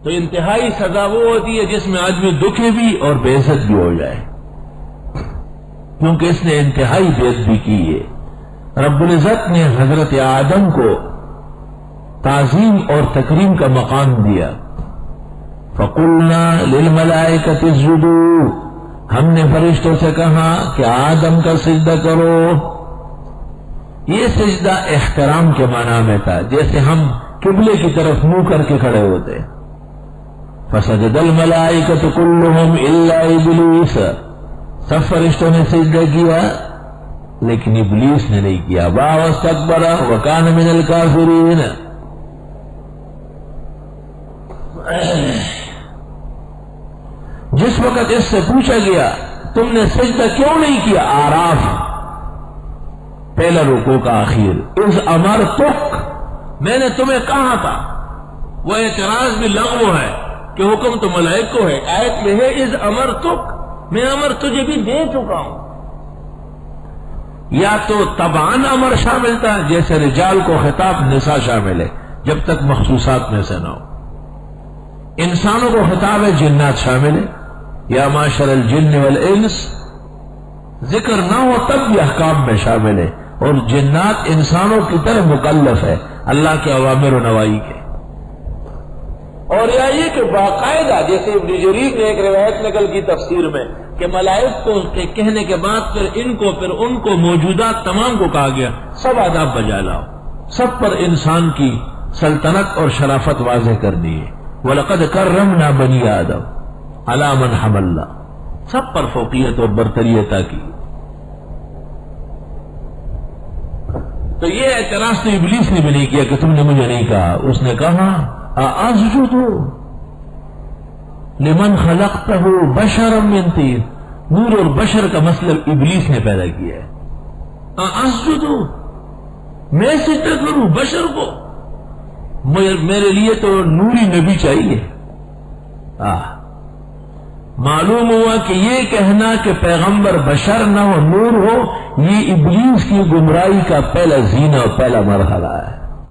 تو انتہائی سزا وہ ہوتی ہے جس میں آدمی دکھے بھی اور بے عزت بھی ہو جائے، کیونکہ اس نے انتہائی بے ادبی کی ہے۔ رب العزت نے حضرت آدم کو تعظیم اور تکریم کا مقام دیا۔ فَقُلْنَا لِلْمَلَائِكَةِ اسْجُدُوا، ہم نے فرشتوں سے کہا کہ آدم کا سجدہ کرو۔ یہ سجدہ احترام کے معنی میں تھا، جیسے ہم قبلے کی طرف منہ کر کے کھڑے ہوتے۔ فَسَجَدَ الْمَلَائِكَةُ كُلُّهُمْ إِلَّا إِبْلِيسَ، سب فرشتوں نے سجدہ کیا لیکن ابلیس نے نہیں کیا۔ وَاسْتَكْبَرَ وَكَانَ مِنَ الْكَافِرِينَ۔ جس وقت اس سے پوچھا گیا تم نے سجدہ کیوں نہیں کیا، آراف پہلا رکوع کا آخر، اذ امرتک، میں نے تمہیں کہا تھا۔ وہ اعتراض بھی لغو ہے کہ حکم تو ملائک کو ہے، آیت میں ہے اذ امرتک، میں امر تجھے بھی دے چکا ہوں۔ یا تو طبعاً امر شامل تھا، جیسے رجال کو خطاب نساء شامل ہے جب تک مخصوصات میں سے نہ ہو۔ انسانوں کو خطاب ہے، جنات شامل ہے، یا معاشر الجن والانس، ذکر نہ ہو تب بھی احکام میں شامل ہے، اور جنات انسانوں کی طرح مکلف ہے اللہ کے اوامر و نواہی کے۔ اور یہ کہ باقاعدہ جیسے ابن جریر نے ایک روایت نقل کی تفسیر میں کہ ملائک کو کے کہنے کے بعد پھر ان کو موجودات تمام کو کہا گیا سب آداب بجا لاؤ، سب پر انسان کی سلطنت اور شرافت واضح کر دی ہے۔ وَلَقَدْ كَرَّمْنَا بَنِي آدَمَ عَلَىٰ مَنْ حَمَلْنَا، سب پر فوقیت اور برتری عطا کی۔ تو یہ اعتراض تو ابلیس نے بھی نہیں کیا کہ تم نے مجھے نہیں کہا، اس نے کہا اَأَسْجُدُ لِمَنْ خَلَقْتَهُ بَشَرًا مِّن طِينٍ، نور اور بشر کا مسئلہ ابلیس نے پیدا کیا ہے۔ اَأَسْجُدُ، میں سجدہ کروں بشر کو، میرے لیے تو نوری نبی چاہیے۔ معلوم ہوا کہ یہ کہنا کہ پیغمبر بشر نہ ہو نور ہو، یہ ابلیس کی گمراہی کا پہلا زینہ اور پہلا مرحلہ ہے۔